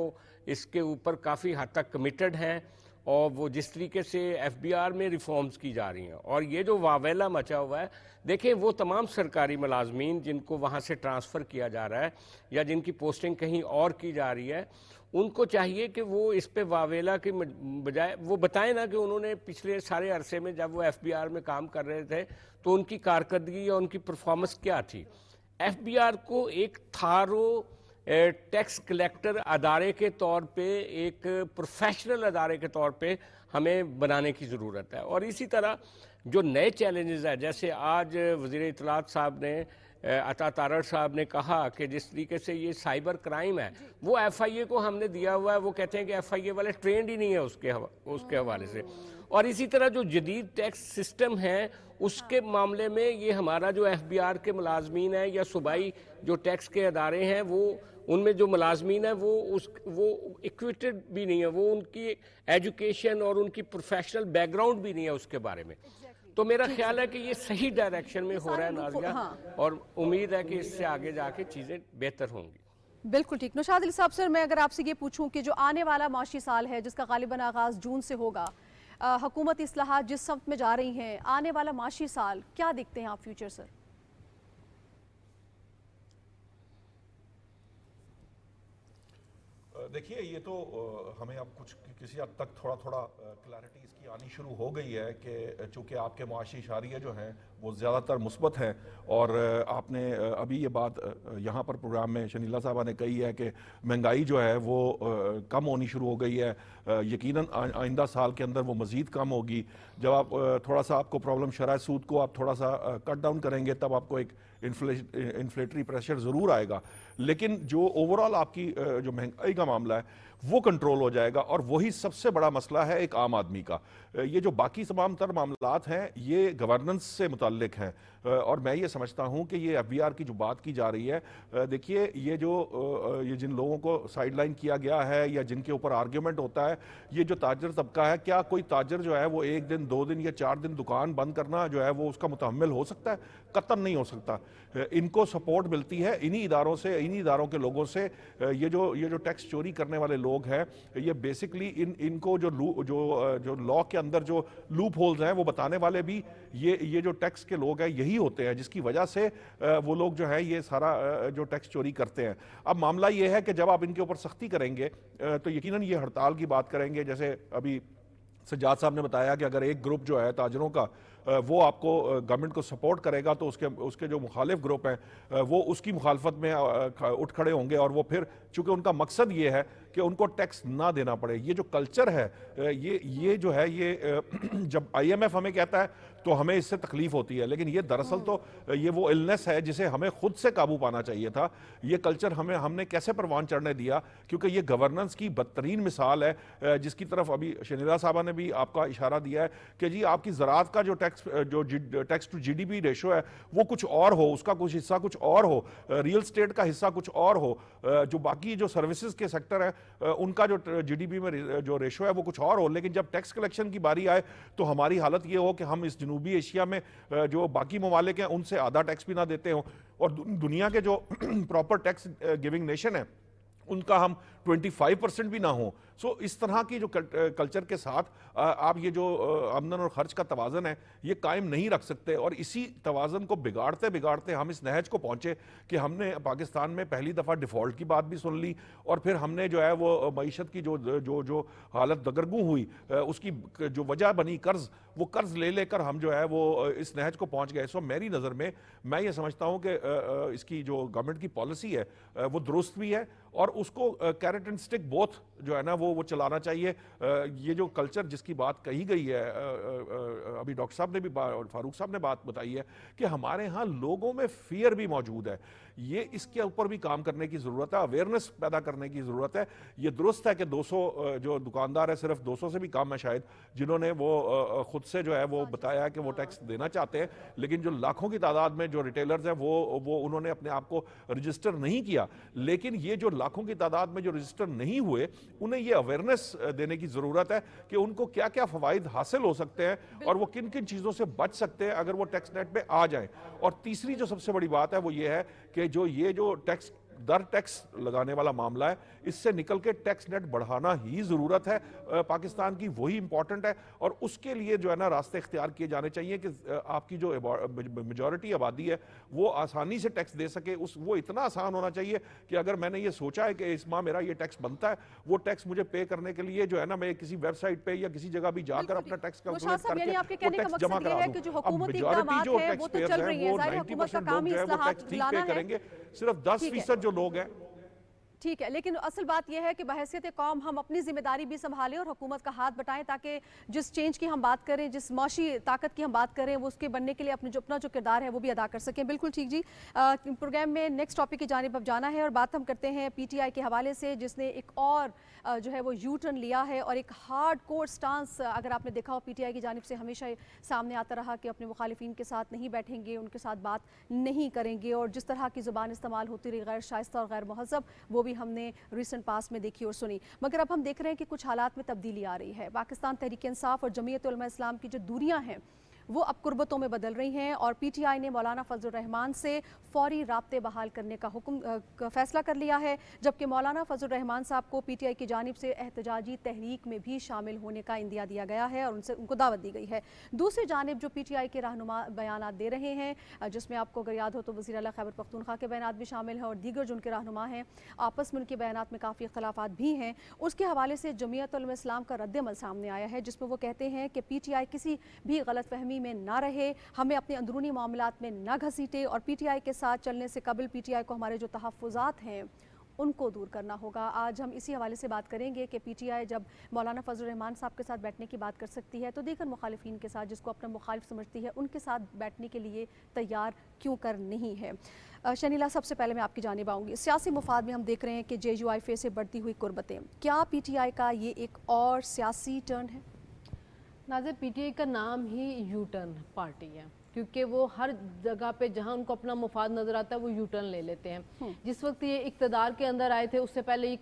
E: इसके ऊपर काफ़ी हद तक कमिटेड हैं और वो जिस तरीके से एफबीआर में रिफॉर्म्स की जा रही हैं और ये जो वावेला मचा हुआ है, देखें वो तमाम सरकारी मुलाजमीन जिनको वहाँ से ट्रांसफ़र किया जा रहा है या जिनकी पोस्टिंग कहीं और की जा रही है, उनको चाहिए कि वो इस पे वावेला के बजाय वो बताएं ना कि उन्होंने पिछले सारे अरसे में जब वो एफबीआर में काम कर रहे थे तो उनकी कारकर्दगी या उनकी परफॉर्मेंस क्या थी। एफबीआर को एक थारो टैक्स कलेक्टर अदारे के तौर पे, एक प्रोफेशनल अदारे के तौर पे हमें बनाने की ज़रूरत है। और इसी तरह जो नए चैलेंजेस हैं, जैसे आज वज़ीर इत्तलात साहब ने, अता तारड़ साहब ने कहा कि जिस तरीके से ये साइबर क्राइम है वो एफआईए को हमने दिया हुआ है, वो कहते हैं कि एफआईए वाले ट्रेंड ही नहीं है उसके हवाले से। और इसी तरह जो जदीद टैक्स सिस्टम है उसके मामले में ये हमारा जो एफबीआर के मुलाजमीन है या सूबाई जो टैक्स के अदारे हैं वो उनमें जो मुलाजमीन है वो इक्विटेड भी नहीं है, वो उनकी एजुकेशन और उनकी प्रोफेशनल बैकग्राउंड भी नहीं है उसके बारे में। तो मेरा ख्याल है कि ये सही डायरेक्शन में हो रहा है नाज़िया, और उम्मीद है कि इससे आगे जाके चीज़ें बेहतर होंगी।
A: बिल्कुल ठीक। नौशाद अली साहब, सर मैं अगर आपसे ये पूछूं कि जो आने वाला माशी साल है जिसका गालिबन आगाज़ जून से होगा, हुकूमत इस्लाहात जिस समत में जा रही हैं, आने वाला माशी साल क्या देखते हैं आप फ्यूचर सर?
F: देखिए, ये तो हमें अब कुछ किसी हद तक थोड़ा थोड़ा क्लैरिटी इसकी आनी शुरू हो गई है कि चूँकि आपके मुआशी इशारिये जो हैं वो ज़्यादातर मुस्बत हैं। और आपने अभी ये बात यहाँ पर प्रोग्राम में शनीला साहबा ने कही है कि महंगाई जो है वो कम होनी शुरू हो गई है, यकीनन आइंदा साल के अंदर वो मज़ीद कम होगी। जब आप थोड़ा सा आपको प्रॉब्लम शरह सूद को आप थोड़ा सा कट डाउन करेंगे तब आपको एक इन्फ्लेटरी प्रेशर ज़रूर आएगा, लेकिन जो ओवरऑल आपकी जो महंगाई का मामला है वो कंट्रोल हो जाएगा। और वही सबसे बड़ा मसला है एक आम आदमी का। ये जो बाकी तमाम तर मामलात हैं ये गवर्नेंस से मुताल्लिक हैं। और मैं ये समझता हूँ कि ये एफबीआर की जो बात की जा रही है, देखिए ये जिन लोगों को साइडलाइन किया गया है या जिनके ऊपर आर्ग्यूमेंट होता है, ये जो ताजर तबका है, क्या कोई ताजर जो है वो 1 दिन 2 दिन या 4 दिन दुकान बंद करना जो है वो उसका मुतहम्मिल हो सकता है? कतई नहीं हो सकता। इनको सपोर्ट मिलती है इन्हीं इदारों से, इन्हीं इदारों के लोगों से। ये जो टैक्स चोरी करने वाले लोग हैं, ये बेसिकली इनको जो लॉ के अंदर जो लूप होल्स हैं वो बताने वाले भी ये जो टैक्स के लोग हैं यही होते हैं, जिसकी वजह से वो लोग जो है ये सारा जो टैक्स चोरी करते हैं। अब मामला ये है कि जब आप इनके ऊपर सख्ती करेंगे तो यकीनन ये हड़ताल की बात करेंगे। जैसे अभी सज्जाद साहब ने बताया कि अगर एक ग्रुप जो है ताजरों का वो आपको गवर्नमेंट को सपोर्ट करेगा तो उसके जो मुखालिफ ग्रुप हैं वो उसकी मुखालफत में उठ खड़े होंगे, और वो फिर चूंकि उनका मकसद ये है कि उनको टैक्स ना देना पड़े। ये जो कल्चर है ये जो है ये जब IMF हमें कहता है तो हमें इससे तकलीफ होती है, लेकिन ये दरअसल तो ये वो इलनेस है जिसे हमें खुद से काबू पाना चाहिए था। ये कल्चर हमने कैसे परवान चढ़ने दिया, क्योंकि ये गवर्नेंस की बदतरीन मिसाल है, जिसकी तरफ अभी शनीला साहबा ने भी आपका इशारा दिया है कि जी आपकी ज़राअत का जो टैक्स टू GDP रेशो है वो कुछ और हो, उसका कुछ हिस्सा कुछ और हो, रियल स्टेट का हिस्सा कुछ और हो, जो बाकी जो सर्विसेज के सेक्टर है उनका जो GDP में जो रेशो है वो कुछ और हो। लेकिन जब टैक्स कलेक्शन की बारी आए तो हमारी हालत ये हो कि हम इस जनूबी एशिया में जो बाकी ममालिक हैं उनसे आधा टैक्स भी ना देते हो, और दुनिया के जो प्रॉपर टैक्स गिविंग नेशन है उनका हम 25% भी ना हो। सो इस तरह की जो कल्चर के साथ आप ये जो आमदन और खर्च का तवाज़न है ये कायम नहीं रख सकते, और इसी तवाज़न को बिगाड़ते बिगाड़ते हम इस नहज को पहुँचे कि हमने पाकिस्तान में पहली दफ़ा डिफ़ॉल्ट की बात भी सुन ली, और फिर हमने जो है वो मईशत की जो हालत दगरगू हुई उसकी जो वजह बनी कर्ज़, वो कर्ज़ ले लेकर हम जो है वो इस नहज को पहुँच गए। सो मेरी नज़र में मैं ये समझता हूँ कि इसकी जो गवर्नमेंट की पॉलिसी है वो दुरुस्त भी है, और उसको कैरेट एंड स्टिक बोथ जो है ना वो चलाना चाहिए। ये जो कल्चर जिसकी बात कही गई है, अभी डॉक्टर साहब ने भी और फारूक साहब ने बात बताई है कि हमारे यहाँ लोगों में फियर भी मौजूद है, ये इसके ऊपर भी काम करने की ज़रूरत है, अवेयरनेस पैदा करने की ज़रूरत है। ये दुरुस्त है कि 200 जो दुकानदार है, सिर्फ 200 से भी कम है शायद, जिन्होंने वो खुद से जो है वो बताया है कि वो टैक्स देना चाहते हैं, लेकिन जो लाखों की तादाद में जो रिटेलर्स हैं वो उन्होंने अपने आप को रजिस्टर नहीं किया। लेकिन ये जो लाखों की तादाद में जो रजिस्टर नहीं हुए उन्हें ये अवेयरनेस देने की ज़रूरत है कि उनको क्या क्या फ़वाइद हासिल हो सकते हैं और वो किन किन चीज़ों से बच सकते हैं अगर वो टैक्स नेट पे आ जाएं। और तीसरी जो सबसे बड़ी बात है वो ये है कि जो टैक्स दर टैक्स लगाने वाला मामला है, इससे निकल के टैक्स नेट बढ़ाना ही ज़रूरत है पाकिस्तान की, वही इंपॉर्टेंट है। और उसके लिए जो है ना रास्ते इख्तियार किए जाने चाहिए कि आपकी जो मेजॉरिटी आबादी है वो आसानी से टैक्स दे सके। वो इतना आसान होना चाहिए कि अगर मैंने ये सोचा है कि इस माह मेरा ये टैक्स बनता है, वो टैक्स मुझे पे करने के लिए जो है ना मैं किसी वेबसाइट पे या किसी जगह भी जाकर अपना टैक्स कैलकुलेट करके वो टैक्स जमा करा दूं। अब मेजॉरिटी जो टैक्स पेयर्स हैं वो 90% लोग जो है वो टैक्स ठीक पे करेंगे, सिर्फ 10% जो लोग हैं।
A: ठीक है, लेकिन असल बात यह है कि बहैसियत कौम हम अपनी जिम्मेदारी भी संभालें और हुकूमत का हाथ बटाएं, ताकि जिस चेंज की हम बात करें, जिस माशी ताकत की हम बात करें, वो उसके बनने के लिए अपना जो किरदार है वो भी अदा कर सकें। बिल्कुल ठीक जी। प्रोग्राम में नेक्स्ट टॉपिक की जानिब अब जाना है और बात हम करते हैं पीटीआई के हवाले से, जिसने एक और जो है वो यू टर्न लिया है और एक हार्ड कोर स्टांस, अगर आपने देखा हो पीटीआई की जानिब से हमेशा सामने आता रहा कि अपने मुखालिफिन के साथ नहीं बैठेंगे, उनके साथ बात नहीं करेंगे, और जिस तरह की ज़ुबान इस्तेमाल होती रही गैर शाइस्ता और गैर महज़ब, वो भी हमने रिसेंट पास में देखी और सुनी। मगर अब हम देख रहे हैं कि कुछ हालात में तब्दीली आ रही है। पाकिस्तान तहरीक इंसाफ और जमीयत उलमा इस्लाम की जो दूरियां हैं वो अब कुर्बतों में बदल रही हैं और पीटीआई ने मौलाना फजलुर रहमान से फौरी राब्ते बहाल करने का फैसला कर लिया है, जबकि मौलाना फजलुर रहमान साहब को पीटीआई की जानिब से एहतजाजी तहरीक में भी शामिल होने का इंदिया दिया गया है और उनको दावत दी गई है। दूसरी जानिब जो पीटीआई के रहनुमा बयान दे रहे हैं, जिसमें आपको अगर याद हो तो वज़ीर आला खैबर पख्तूनख्वा के बयान भी शामिल हैं और दीगर जो उनके रहनुमा हैं आपस में उनके बयान में काफ़ी इख्तलाफात भी हैं, उसके हवाले से जमीयत उलमा इस्लाम का रद्द-ए-अमल सामने आया है, जिसमें वो कहते हैं कि पीटीआई किसी भी गलतफहमी में ना रहे, हमें अपने अंदरूनी मामलात में ना घसीटे और पीटीआई के साथ चलने से कबल पीटीआई को हमारे जो तहफ़्फ़ुज़ात हैं उनको दूर करना होगा। आज हम इसी हवाले से बात करेंगे कि पीटीआई जब मौलाना फजलुर रहमान साहब के साथ बैठने की बात कर सकती है तो दीगर मुखालिफिन के साथ, जिसको अपना मुखालिफ समझती है, उनके साथ बैठने के लिए तैयार क्यों कर नहीं है। शनीला, सबसे पहले मैं आपकी जानिब आऊँगी। सियासी मुफाद में हम देख रहे हैं कि JUIF से बढ़ती हुई कुर्बतें, क्या पीटीआई का ये एक और सियासी टर्न है?
B: नाज़िर, पीटीआई का नाम ही यू टर्न पार्टी है, क्योंकि वो हर जगह पे जहां उनको अपना मुफाद नजर आता है वो यू टर्न ले लेते हैं। जिस वक्त ये इक़्तिदार के अंदर आए थे उससे पहले ये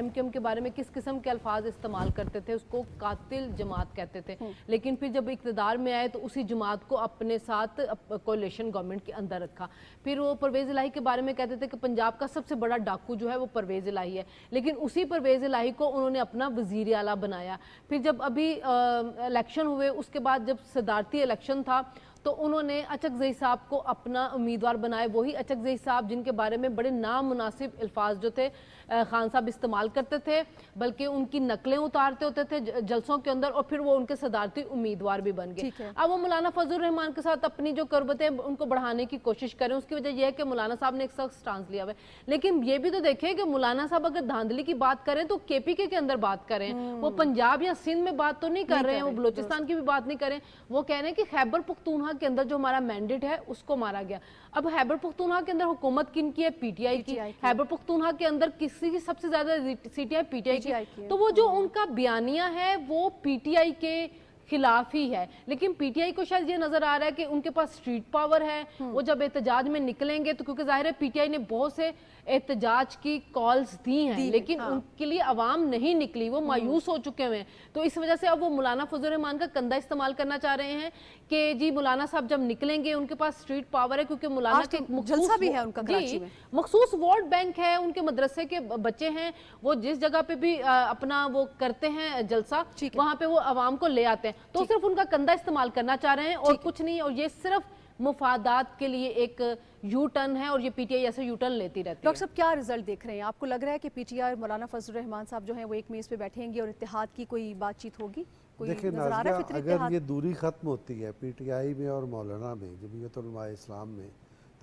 B: MQM के बारे में किस किस्म के अल्फाज इस्तेमाल करते थे, उसको कातिल जमात कहते थे, लेकिन फिर जब इक़्तिदार में आए तो उसी जमात को अपने साथ कोalition गवर्नमेंट के अंदर रखा। फिर वो परवेज़ इलाही के बारे में कहते थे कि पंजाब का सबसे बड़ा डाकू जो है वो परवेज़ इलाही है, लेकिन उसी परवेज़ इलाही को उन्होंने अपना वज़ीर आला बनाया। फिर जब अभी इलेक्शन हुए उसके बाद जब सदारती इलेक्शन था तो उन्होंने अचकज़ई साहब को अपना उम्मीदवार बनाए, वही अचकज़ई साहब जिनके बारे में बड़े नामुनासिब अल्फाज जो थे खान साहब इस्तेमाल करते थे, बल्कि उनकी नकलें उतारते होते थे जलसों के अंदर, और फिर वो उनके सदारती उम्मीदवार भी बन गए। अब वो मौलाना फजलुर रहमान के साथ अपनी जो कुर्बतें उनको बढ़ाने की कोशिश करें, उसकी वजह यह है कि मौलाना साहब ने एक सख्त स्टांस लिया हुआ है। लेकिन ये भी तो देखें कि मौलाना साहब अगर धांधली की बात करें तो KPK के अंदर बात करें, वो पंजाब या सिंध में बात तो नहीं कर रहे हैं, वो बलोचिस्तान की भी बात नहीं करें, वो कह रहे हैं कि खैबर पख्तूनख्वा के अंदर जो हमारा मैंडेट है उसको मारा गया। अब खैबर पख्तूनख्वा के अंदर हुकूमत किन की है? पीटीआई की। खैबर पख्तूनख्वा के अंदर किसी की सबसे ज्यादा सीटें हैं पीटीआई की। तो वो जो उनका बयानिया है वो पीटीआई के खिलाफ ही है, लेकिन पीटीआई को शायद ये नजर आ रहा है कि उनके पास स्ट्रीट पावर है, वो जब एहतजाज में निकलेंगे तो, क्योंकि जाहिर है पीटीआई ने बहुत से एहतजाज की कॉल्स दी हैं लेकिन उनके लिए अवाम नहीं निकली, वो मायूस हो चुके हैं। तो इस वजह से अब वो मौलाना फजलुर रहमान का कंधा इस्तेमाल करना चाह रहे हैं कि जी मौलाना साहब जब निकलेंगे उनके पास स्ट्रीट पावर है, क्योंकि मौलाना के
A: जलसा भी है उनका कराची में,
B: मखसूस वोट बैंक है, उनके मदरसे के बच्चे हैं, वो जिस जगह पे भी अपना वो करते हैं जलसा वहां पे वो अवाम को ले आते हैं, तो सिर्फ उनका कंधा इस्तेमाल करना चाह रहे हैं और कुछ नहीं। और ये सिर्फ मुफादात के लिए एक यू टर्न है और ये पीटीआई ऐसे यू टर्न लेती रहती है।
A: डॉक्टर साहब, क्या रिजल्ट देख रहे हैं? आपको लग रहा है कि पीटीआई और मौलाना फजलुर रहमान साहब जो हैं वो एक मेज़ पे बैठेंगे और इत्तेहाद की कोई बातचीत होगी?
C: देखिए नाज़िया, अगर ये दूरी ख़त्म होती है पीटीआई में और मौलाना में, जमीयत उलमा इस्लाम में,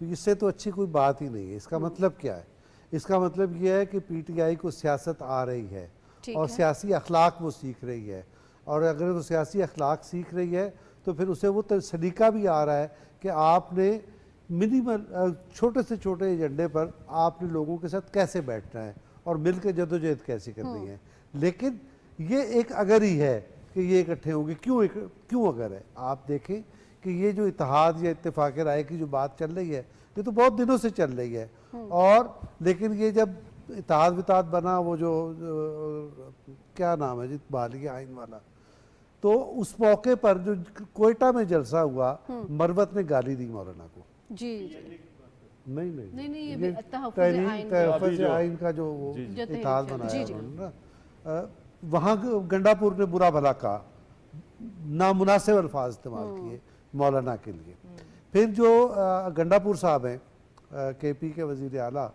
C: तो इससे तो अच्छी कोई बात ही नहीं है। इसका मतलब क्या है? इसका मतलब ये है कि पीटीआई को सियासत आ रही है और सियासी अखलाक वो सीख रही है, और अगर वो सियासी अखलाक सीख रही है तो फिर उसे वो सलीका भी आ रहा है कि आपने मिनिमल छोटे से छोटे एजेंडे पर आपने लोगों के साथ कैसे बैठना है और मिलकर जदोजहद कैसे करनी है। लेकिन ये एक अगर ही है कि ये इकट्ठे होंगे, क्यों अगर है? आप देखें कि ये जो इत्तेहाद या इत्तेफाक राय की जो बात चल रही है ये तो बहुत दिनों से चल रही है, और लेकिन ये जब इत्तेहाद विताद बना, वो जो क्या नाम है जी बालिग आइन वाला, तो उस मौके पर जो कोयटा में जलसा हुआ, मरवत ने गाली दी मौलाना को।
A: जी
C: नहीं नहीं
B: नहीं, नहीं, ये
C: ये
B: भी तहफ़्फ़ुज़
C: तहरीर
B: आइन
C: तहफ़्फ़ुज़
D: अभी जो-
C: आइन का जो वो
D: जी, जी।
C: इतिहाद
B: जो
C: बनाया
A: जी, जी।
C: उन्होंने ना, वहाँ गंडापुर ने बुरा भला कहा, नामुनासिब अल्फाज इस्तेमाल किए मौलाना के लिए। फिर जो गंडापुर साहब हैं केपी के वजीर आला,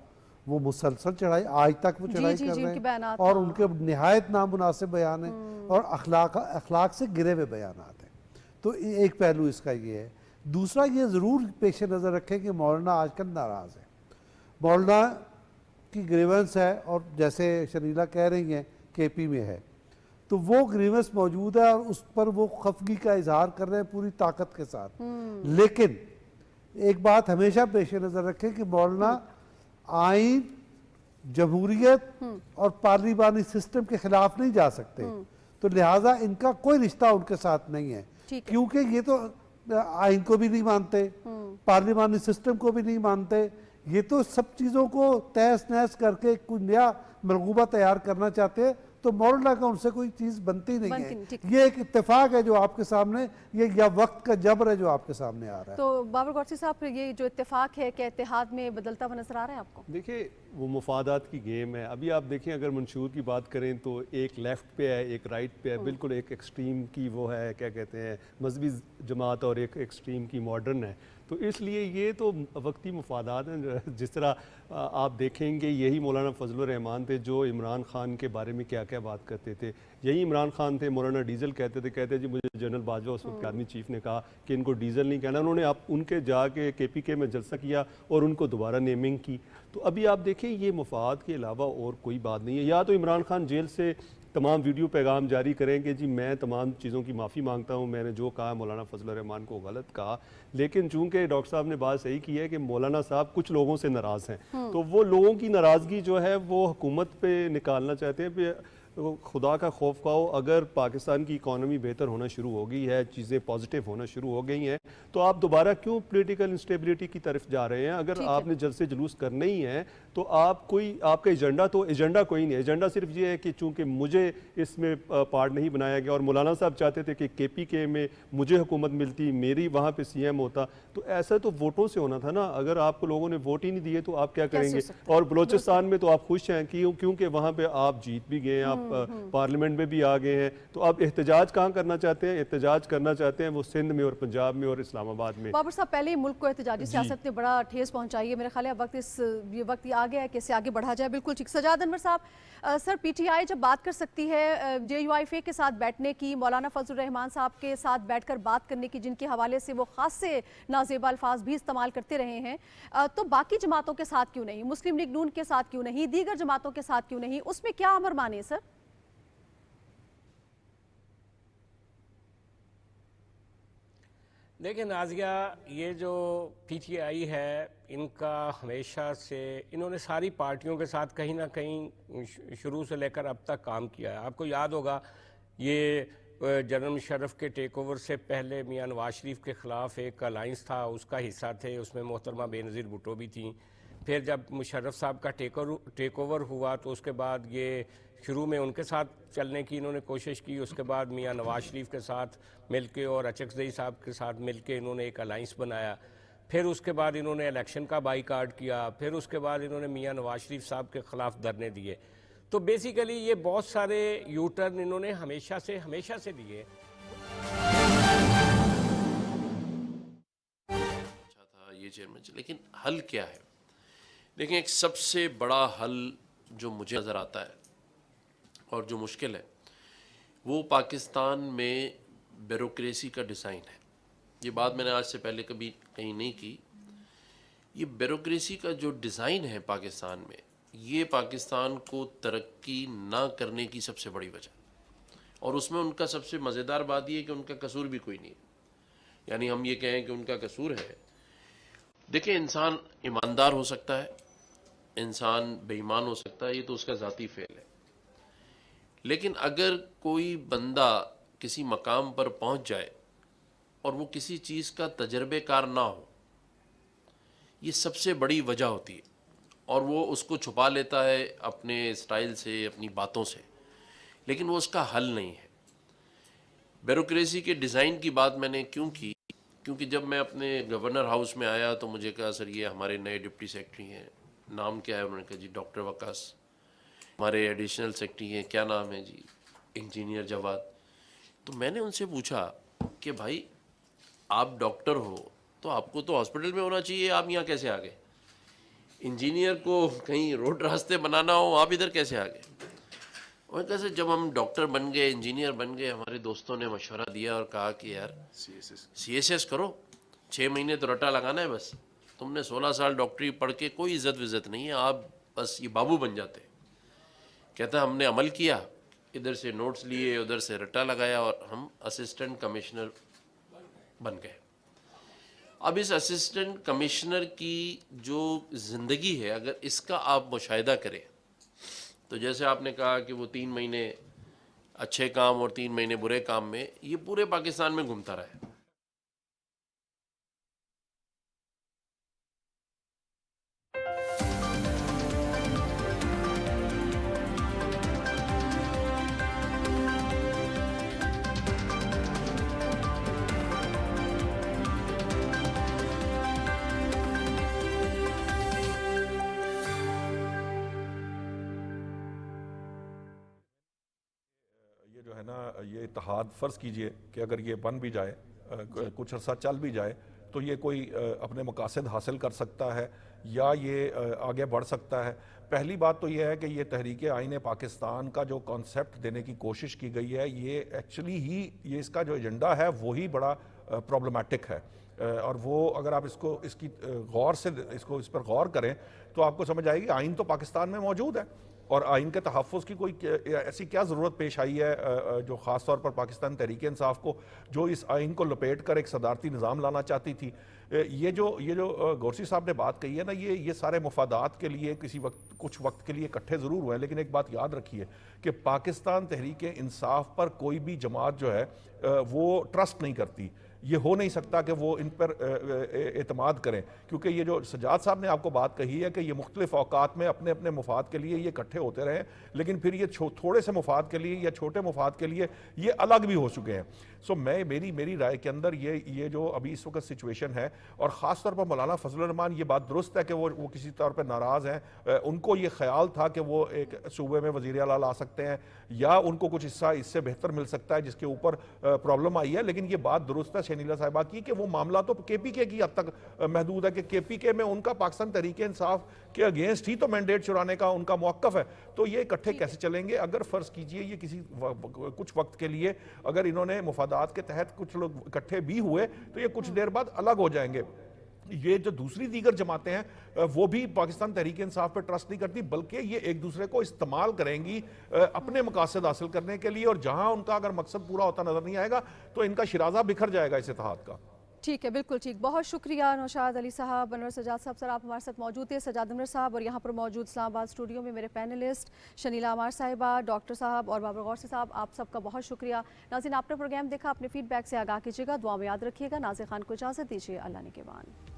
C: वो मुसलसल चढ़ाई, आज तक वो
A: जी,
C: चढ़ाई
A: जी,
C: कर
A: जी,
C: रहे
A: उनके
C: हैं
A: बयानात,
C: और
A: हाँ।
C: उनके निहायत नामुनासिब बयान हैं और अखलाक से गिरे हुए बयानात हैं। तो एक पहलू इसका ये है। दूसरा ये ज़रूर पेश नज़र रखें कि मौलाना आजकल नाराज़ है। मौलाना की ग्रीवेंस है और जैसे शरीला कह रही हैं केपी में है, तो वो ग्रीवेंस मौजूद है और उस पर वो खफगी का इजहार कर रहे हैं पूरी ताकत के साथ। लेकिन एक बात हमेशा पेश नज़र रखें कि मौलाना आइन, जमहूरियत और पार्लिमानी सिस्टम के खिलाफ नहीं जा सकते, तो लिहाजा इनका कोई रिश्ता उनके साथ नहीं है,
A: ठीक है।
C: क्योंकि ये तो आइन को भी नहीं मानते, पार्लिमानी सिस्टम को भी नहीं मानते, ये तो सब चीज़ों को तहस नहस करके कोई नया मलगूबा तैयार करना चाहते हैं। तो मौलाना का उनसे कोई चीज़ बनती नहीं
A: बनती नहीं, ठीक।
C: है। ये एक इत्तेफाक है जो आपके सामने, ये या वक्त का जबर है जो आपके सामने आ रहा है।
A: तो बाबर गौरसी साहब, ये जो इत्तेफाक है क्या इत्तेहाद में बदलता हुआ नजर आ रहा है आपको?
D: देखिए, वो मुफादात की गेम है। अभी आप देखें, अगर मंशूर की बात करें तो एक लेफ़्ट पे है, एक राइट पे है, बिल्कुल एक एक्सट्रीम की वो है, क्या कहते हैं, मजहबी जमात, और एक एक्सट्रीम की मॉडर्न है। तो इसलिए ये तो वक्ती मुफादात हैं। जिस तरह आप देखेंगे, यही मौलाना फजलुर रहमान थे जो इमरान खान के बारे में क्या क्या बात करते थे। यही इमरान खान थे, मौलाना डीजल कहते जी मुझे जनरल बाजवा उस वक्त आर्मी चीफ ने कहा कि इनको डीजल नहीं कहना। उन्होंने आप उनके जाके KPK में जलसा किया और उनको दोबारा नेमिंग की। तो अभी आप देखें, ये मुफाद के अलावा और कोई बात नहीं है। या तो इमरान खान जेल से तमाम वीडियो पैगाम जारी करें कि जी मैं तमाम चीज़ों की माफ़ी मांगता हूँ, मैंने जो कहा मौलाना फजलुर रहमान को गलत कहा। लेकिन चूंकि डॉक्टर साहब ने बात सही की है कि मौलाना साहब कुछ लोगों से नाराज़ हैं, तो वो लोगों की नाराज़गी जो है वो हुकूमत पे निकालना चाहते हैं। खुदा का खौफ खाओ, अगर पाकिस्तान की इकॉनमी बेहतर होना शुरू हो गई है, चीज़ें पॉजिटिव होना शुरू हो गई हैं, तो आप दोबारा क्यों पॉलिटिकल इंस्टेबिलिटी की तरफ जा रहे हैं? अगर आपने जल्द से जुलूस करना ही है तो आप आपका एजेंडा कोई नहीं है। एजेंडा सिर्फ ये है कि चूंकि मुझे इसमें पार्ट नहीं बनाया गया और मौलाना साहब चाहते थे कि KPK में मुझे हुकूमत मिलती, मेरी वहाँ पे CM होता, तो ऐसा तो वोटों से होना था ना। अगर आपको लोगों ने वोट ही नहीं दिए तो आप क्या करेंगे? और बलोचिस्तान में तो आप खुश हैं क्योंकि वहाँ पे आप जीत भी गए, आप पार्लियामेंट में भी आ गए हैं। तो आप एहतजाज कहाँ करना चाहते हैं? एहतजाज करना चाहते हैं वो सिंध में और पंजाब में और इस्लामाबाद में।
A: बाबर साहब, पहले ही मुल्क को एहतजाजी सियासत ने बड़ा ठेस पहुंचाई है। मेरे ख्याल है अब ये वक्त आ गया है कि इससे आगे बढ़ा जाए। बिल्कुल ठीक। सजाद अनवर साहब, सर PTI जब बात कर सकती है JUIFA के साथ बैठने की, मौलाना फजलुर रहमान साहब के साथ बैठकर बात करने की, जिनके हवाले से वो खास से नाजेबा अल्फाज भी इस्तेमाल करते रहे हैं, तो बाकी जमातों के साथ क्यों नहीं? मुस्लिम लीग नून के साथ क्यों नहीं? दीगर जमातों के साथ क्यों नहीं? उसमें क्या अमर माने सर?
E: देखिए नाजिया, ये जो PTI है, इनका हमेशा से इन्होंने सारी पार्टियों के साथ कहीं ना कहीं शुरू से लेकर अब तक काम किया है। आपको याद होगा, ये जनरल मुशर्रफ के टेक ओवर से पहले मियां नवाज शरीफ के ख़िलाफ़ एक अलाइंस था, उसका हिस्सा थे, उसमें मोहतरमा बेनज़ीर भुट्टो भी थी। फिर जब मुशर्रफ साहब का टेक ओवर हुआ तो उसके बाद ये शुरू में उनके साथ चलने की इन्होंने कोशिश की, उसके बाद मियां नवाज शरीफ के साथ मिलके और अचकज़ई साहब के साथ मिलके इन्होंने एक अलाइंस बनाया। फिर उसके बाद इन्होंने इलेक्शन का बाईकाट किया, फिर उसके बाद इन्होंने मियां नवाज शरीफ साहब के ख़िलाफ़ धरने दिए। तो बेसिकली ये बहुत सारे यू टर्न इन्होंने हमेशा से लिए।
G: अच्छा था ये चेयरमैन, लेकिन हल क्या है? देखें, एक सबसे बड़ा हल जो मुझे नज़र आता है और जो मुश्किल है, वो पाकिस्तान में ब्यूरोक्रेसी का डिज़ाइन है। ये बात मैंने आज से पहले कभी कहीं नहीं की। ये ब्यूरोक्रेसी का जो डिज़ाइन है पाकिस्तान में, ये पाकिस्तान को तरक्की ना करने की सबसे बड़ी वजह, और उसमें उनका सबसे मज़ेदार बात ये है कि उनका कसूर भी कोई नहीं है। यानी हम ये कहें कि उनका कसूर है। देखिए, इंसान ईमानदार हो सकता है, इंसान बेईमान हो सकता है, ये तो उसका ज़ाती फेल है। लेकिन अगर कोई बंदा किसी मकाम पर पहुंच जाए और वो किसी चीज़ का तजर्बेकार ना हो, ये सबसे बड़ी वजह होती है, और वो उसको छुपा लेता है अपने स्टाइल से, अपनी बातों से, लेकिन वो उसका हल नहीं है। ब्यूरोक्रेसी के डिज़ाइन की बात मैंने क्यों की? क्योंकि जब मैं अपने गवर्नर हाउस में आया तो मुझे कहा सर ये हमारे नए डिप्टी सेक्रेटरी हैं, नाम क्या है? उन्होंने कहा जी डॉक्टर वकास। हमारे एडिशनल सेक्रेटरी हैं, क्या नाम है जी? इंजीनियर जवाद। तो मैंने उनसे पूछा कि भाई आप डॉक्टर हो तो आपको तो हॉस्पिटल में होना चाहिए, आप यहाँ कैसे आ गए? इंजीनियर को कहीं रोड रास्ते बनाना हो, आप इधर कैसे आ गए? और कैसे जब हम डॉक्टर बन गए, इंजीनियर बन गए, हमारे दोस्तों ने मशवरा दिया और कहा कि यार CSS करो, 6 महीने तो रटा लगाना है बस, तुमने 16 साल डॉक्टरी पढ़ के कोई इज्जत विज्जत नहीं है, आप बस ये बाबू बन जाते। कहता हमने अमल किया, इधर से नोट्स लिए, उधर से रटा लगाया और हम असिस्टेंट कमिश्नर बन गए। अब इस असिस्टेंट कमिश्नर की जो ज़िंदगी है, अगर इसका आप मुशाहिदा करें तो जैसे आपने कहा कि वो 3 महीने अच्छे काम और 3 महीने बुरे काम में, ये पूरे पाकिस्तान में घूमता रहा है।
F: ये जो है ना, ये इत्तेहाद फ़र्ज़ कीजिए कि अगर ये बन भी जाए, कुछ अर्सा चल भी जाए, तो ये कोई अपने मकासद हासिल कर सकता है या ये आगे बढ़ सकता है। पहली बात तो ये है कि ये तहरीक आईन पाकिस्तान का जो कॉन्सेप्ट देने की कोशिश की गई है, ये एक्चुअली ही ये इसका जो एजेंडा है वही बड़ा प्रॉब्लमेटिक है। और वो अगर आप इसकी गौर से इस पर गौर करें तो आपको समझ आएगी आइन तो पाकिस्तान में मौजूद है और आइन के तहफ़्फ़ुज़ की कोई ऐसी क्या ज़रूरत पेश आई है जो ख़ास तौर पर पाकिस्तान तहरीक इंसाफ को, जो इस आइन को लपेट कर एक सदारती निज़ाम लाना चाहती थी। ये जो गौरसी साहब ने बात कही है ना, ये सारे मुफादात के लिए कुछ वक्त के लिए इकट्ठे ज़रूर हुए हैं, लेकिन एक बात याद रखिए कि पाकिस्तान तहरीक इंसाफ पर कोई भी जमात जो है वो ट्रस्ट नहीं करती। ये हो नहीं सकता कि वो इन पर एतमाद करें, क्योंकि ये जो सजाद साहब ने आपको बात कही है कि ये मुख्तलिफ औकात में अपने अपने मुफाद के लिए ये इकट्ठे होते रहे, लेकिन फिर ये थोड़े से मुफाद के लिए या छोटे मुफाद के लिए ये अलग भी हो चुके हैं। सो मेरी राय के अंदर ये जो अभी इस वक्त सिचुएशन है, और ख़ास तौर पर मौलाना फजल रहमान, ये बात दुरुस्त है कि वो किसी तौर पर नाराज़ हैं। उनको ये ख्याल था कि वो एक सूबे में वज़ीर आला ला सकते हैं या उनको कुछ हिस्सा इससे बेहतर मिल सकता है जिसके ऊपर प्रॉब्लम आई है, लेकिन ये बात दुरुस्त है शनीला साहिबा की कि वो मामला तो KPK की हद तक महदूद है कि KPK में उनका पाकिस्तान तहरीक इंसाफ के अगेंस्ट ही तो मैंडेट चुराने का उनका मौक़िफ़ है। तो ये इकट्ठे कैसे चलेंगे? अगर फ़र्ज़ कीजिए ये कुछ वक्त के लिए अगर इन्होंने मुफादात के तहत कुछ लोग इकट्ठे भी हुए तो ये कुछ देर बाद अलग हो जाएंगे। ये जो दूसरी दीगर जमातें हैं वो भी पाकिस्तान तहरीक इंसाफ पर ट्रस्ट नहीं करती, बल्कि ये एक दूसरे को इस्तेमाल करेंगी अपने मकासद हासिल करने के लिए, और जहां उनका अगर मकसद पूरा होता नजर नहीं आएगा तो इनका शिराजा बिखर जाएगा इस इत्तेहाद का।
A: ठीक है, बिल्कुल ठीक। बहुत शुक्रिया नौशाद अली साहब, अनवर सजाद साहब, सर आप हमारे साथ मौजूद थे, सजाद अनवर साहब, और यहाँ पर मौजूद इस्लामाबाद स्टूडियो में मेरे पैनलिस्ट शनीला अमार साहिबा, डॉक्टर साहब और बाबर गौरसी साहब, आप सबका बहुत शुक्रिया। नाज़रीन, आपने प्रोग्राम देखा, अपने फीडबैक से आगाह कीजिएगा, दुआ में याद रखिएगा। नाज़िर खान को इजाज़त दीजिए, अल्लाह ने के बाद।